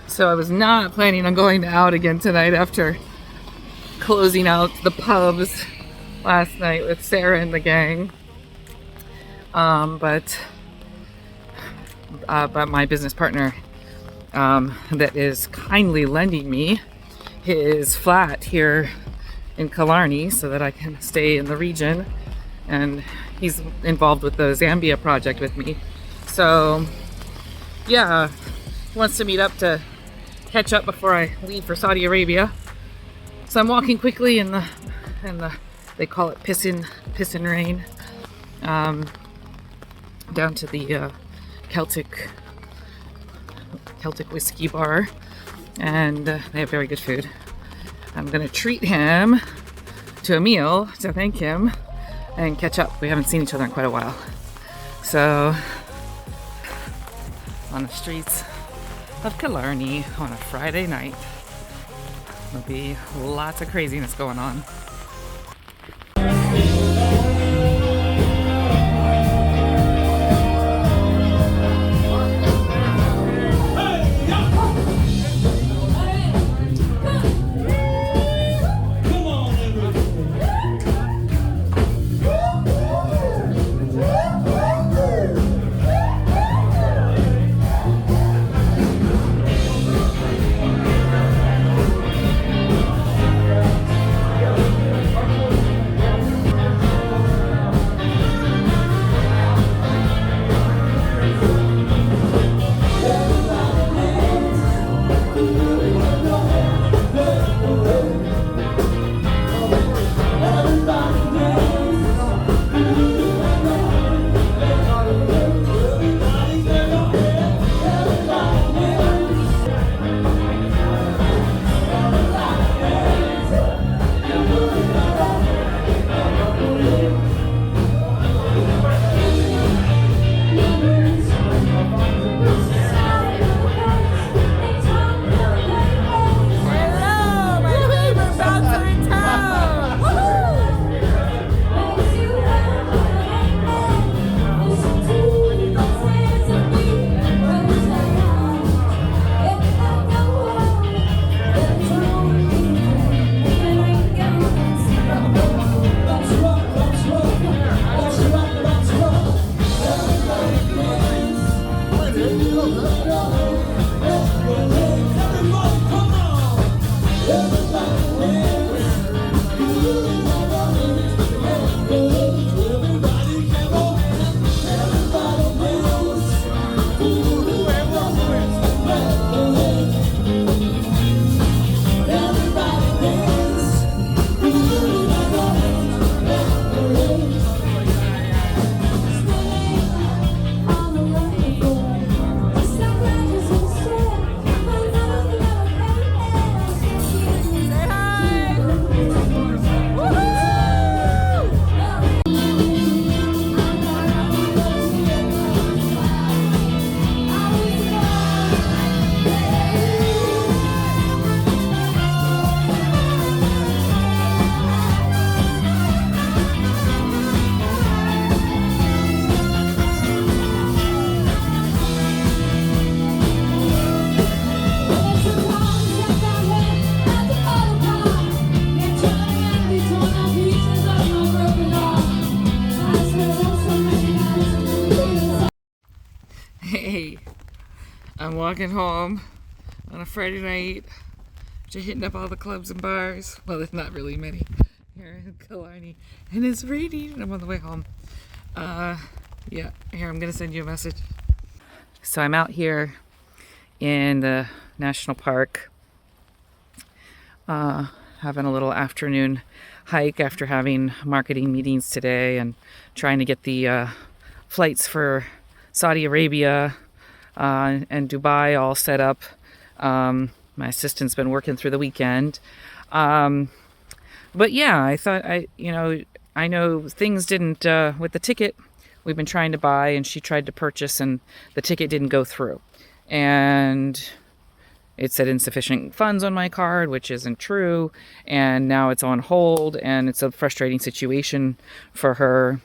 So I was not planning on going out again tonight after closing out the pubs last night with Sarah and the gang. But my business partner that is kindly lending me his flat here in Killarney so that I can stay in the region, and he's involved with the Zambia project with me. So yeah, he wants to meet up to catch up before I leave for Saudi Arabia. So I'm walking quickly in the they call it pissin rain, down to the Celtic whiskey bar, and they have very good food. I'm gonna treat him to a meal to thank him and catch up. We haven't seen each other in quite a while. So on the streets of Killarney on a Friday night, there'll be lots of craziness going on. Hey, I'm walking home on a Friday night after hitting up all the clubs and bars. Well, there's not really many here in Killarney, and it's raining, and I'm on the way home. Yeah, here, I'm gonna send you a message. So I'm out here in the national park, having a little afternoon hike after having marketing meetings today and trying to get the flights for Saudi Arabia and Dubai all set up. My assistant's been working through the weekend. But yeah, I thought I know things didn't, with the ticket we've been trying to buy and she tried to purchase and the ticket didn't go through. And it said insufficient funds on my card, which isn't true. And now it's on hold, and it's a frustrating situation for her,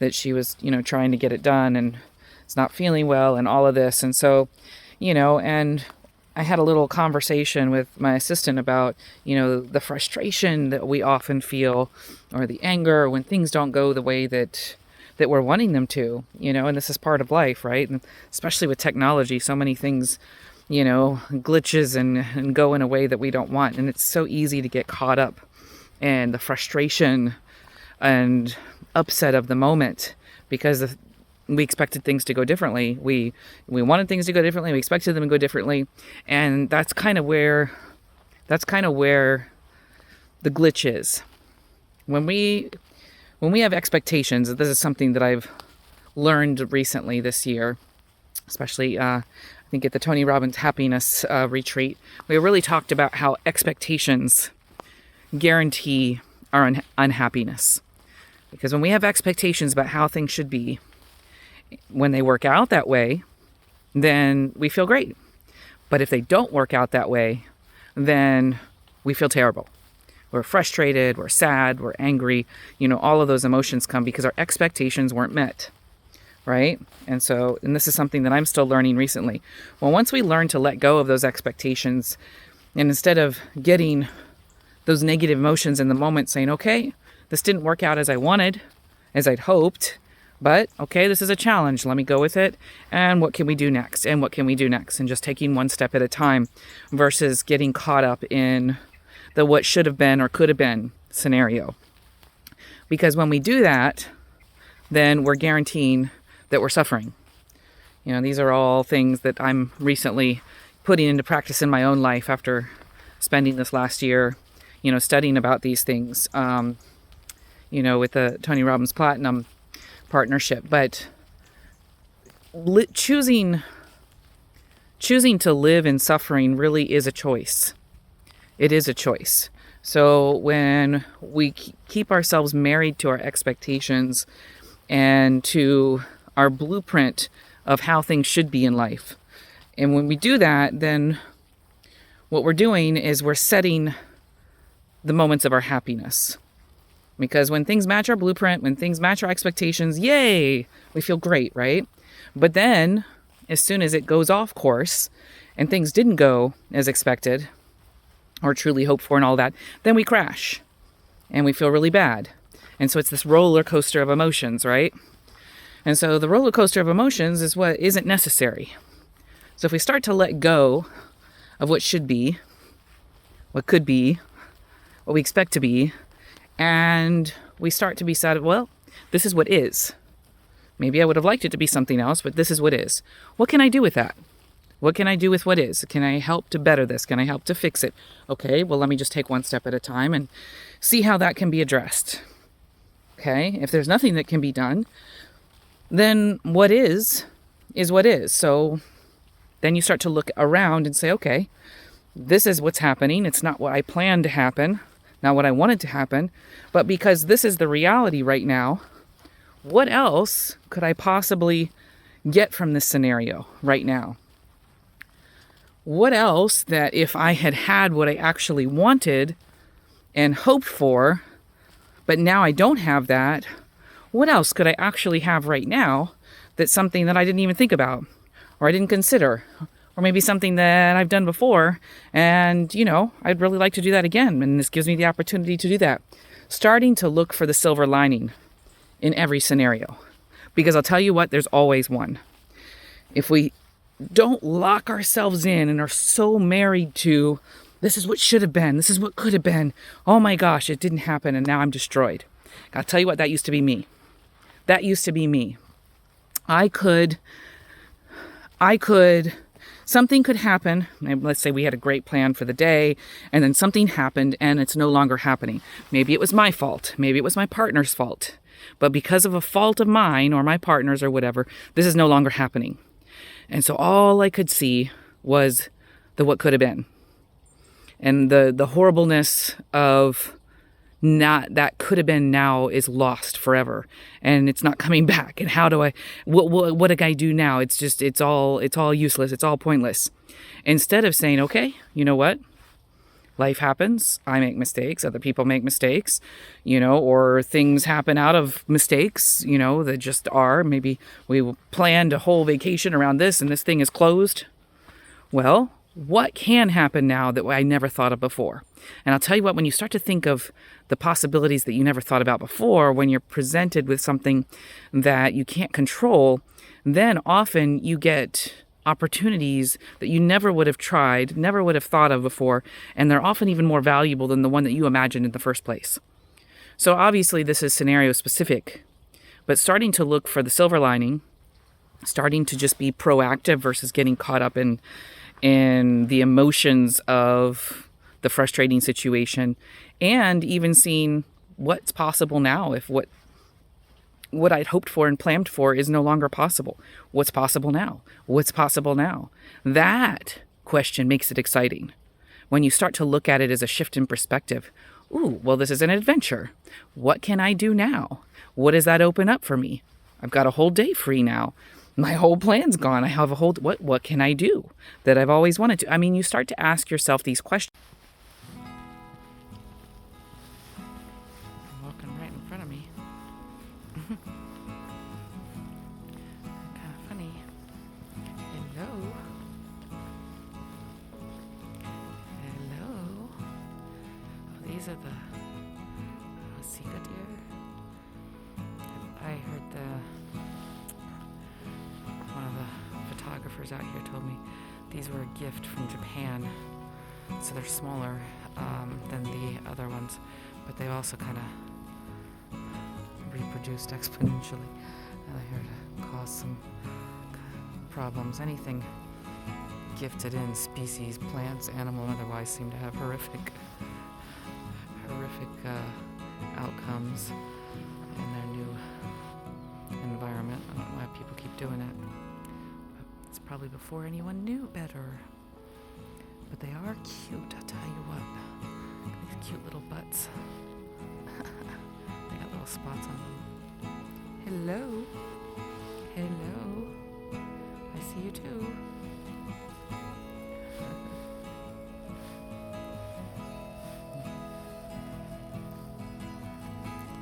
that she was, trying to get it done and it's not feeling well and all of this. And so, and I had a little conversation with my assistant about, the frustration that we often feel, or the anger when things don't go the way that we're wanting them to, and this is part of life, right? And especially with technology, so many things, glitches and go in a way that we don't want. And it's so easy to get caught up in the frustration and upset of the moment because we expected things to go differently. We wanted things to go differently. We expected them to go differently. And that's kind of where the glitch is. When we have expectations, this is something that I've learned recently this year, especially I think at the Tony Robbins Happiness Retreat, we really talked about how expectations guarantee our unhappiness. Because when we have expectations about how things should be, when they work out that way, then we feel great. But if they don't work out that way, then we feel terrible. We're frustrated, we're sad, we're angry. All of those emotions come because our expectations weren't met, right? And this is something that I'm still learning recently. Well, once we learn to let go of those expectations, and instead of getting those negative emotions in the moment saying, okay, this didn't work out as I wanted, as I'd hoped, but okay, this is a challenge. Let me go with it. And what can we do next? And what can we do next? And just taking one step at a time versus getting caught up in the what should have been or could have been scenario. Because when we do that, then we're guaranteeing that we're suffering. These are all things that I'm recently putting into practice in my own life after spending this last year, studying about these things, with the Tony Robbins Platinum partnership. But choosing to live in suffering really is a choice. It is a choice. So when we keep ourselves married to our expectations and to our blueprint of how things should be in life, and when we do that, then what we're doing is we're setting the moments of our happiness. Because when things match our blueprint, when things match our expectations, yay, we feel great, right? But then, as soon as it goes off course and things didn't go as expected or truly hoped for and all that, then we crash and we feel really bad. And so it's this roller coaster of emotions, right? And so the roller coaster of emotions is what isn't necessary. So if we start to let go of what should be, what could be, what we expect to be, and we start to be sad, well, this is what is. Maybe I would have liked it to be something else, but this is what is. What can I do with that? What can I do with what is? Can I help to better this? Can I help to fix it? Okay, well, let me just take one step at a time and see how that can be addressed. Okay, if there's nothing that can be done, then what is what is. So then you start to look around and say, okay, this is what's happening. It's not what I planned to happen, not what I wanted to happen, but because this is the reality right now, what else could I possibly get from this scenario right now? What else that if I had had what I actually wanted and hoped for, but now I don't have that, what else could I actually have right now that's something that I didn't even think about or I didn't consider? Or maybe something that I've done before and, I'd really like to do that again. And this gives me the opportunity to do that. Starting to look for the silver lining in every scenario. Because I'll tell you what, there's always one. If we don't lock ourselves in and are so married to, this is what should have been, this is what could have been, oh my gosh, it didn't happen and now I'm destroyed. I'll tell you what, that used to be me. That used to be me. Something could happen. Let's say we had a great plan for the day and then something happened and it's no longer happening. Maybe it was my fault. Maybe it was my partner's fault. But because of a fault of mine or my partner's or whatever, this is no longer happening. And so all I could see was the what could have been. And the horribleness of not that could have been now is lost forever and it's not coming back. And how do what do I do now? It's all useless. It's all pointless. Instead of saying, okay, you know what? Life happens. I make mistakes. Other people make mistakes, or things happen out of mistakes, that just are. Maybe we planned a whole vacation around this and this thing is closed. Well, what can happen now that I never thought of before? And I'll tell you what, when you start to think of the possibilities that you never thought about before, when you're presented with something that you can't control, then often you get opportunities that you never would have tried, never would have thought of before, and they're often even more valuable than the one that you imagined in the first place. So obviously this is scenario specific, but starting to look for the silver lining, starting to just be proactive versus getting caught up in the emotions of the frustrating situation, and even seeing what's possible now if what I'd hoped for and planned for is no longer possible. What's possible now? What's possible now? That question makes it exciting. When you start to look at it as a shift in perspective. Ooh, well, this is an adventure. What can I do now? What does that open up for me? I've got a whole day free now. My whole plan's gone. I have a whole, what can I do that I've always wanted to? I mean, you start to ask yourself these questions. Walking right in front of me. Kind of funny. Hello. Hello. Oh, these are the Sika deer. I heard one of the photographers out here told me these were a gift from Japan. So they're smaller than the other ones, but they also kind of reproduced exponentially. And I heard it cause some problems. Anything gifted in species, plants, animal, otherwise, seem to have horrific outcomes in their new environment. I don't know why people keep doing it. But it's probably before anyone knew better. But they are cute, I'll tell you what. These cute little butts. They got little spots on them. Hello. Hello. I see you too.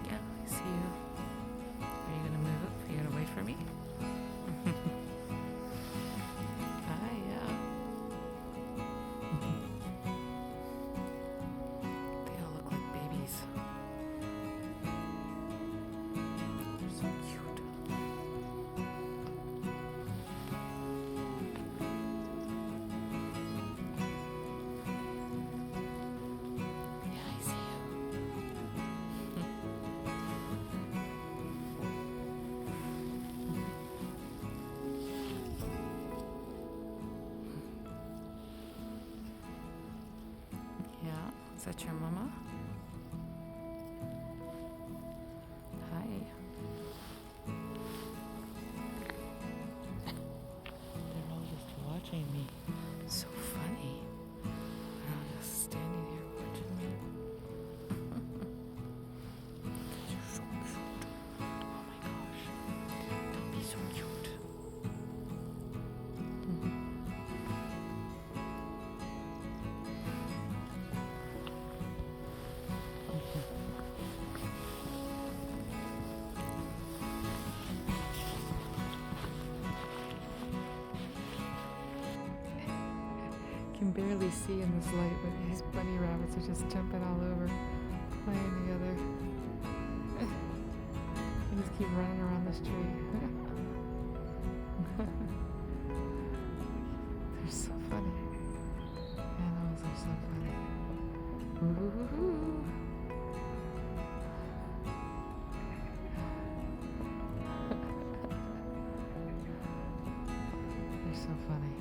Yeah, I see you. Are you gonna move? Are you gonna wait for me? Hi, yeah. They all look like babies. They're so cute. Yeah, I see you. Yeah, is that your mama? Hi. They're all just watching me. So funny. They're all just standing here watching me. You're so cute. Oh my gosh. Don't be so cute. Can barely see in this light, but these bunny rabbits are just jumping all over, playing together. They just keep running around this tree. They're so funny. Animals are so funny. Ooh. They're so funny.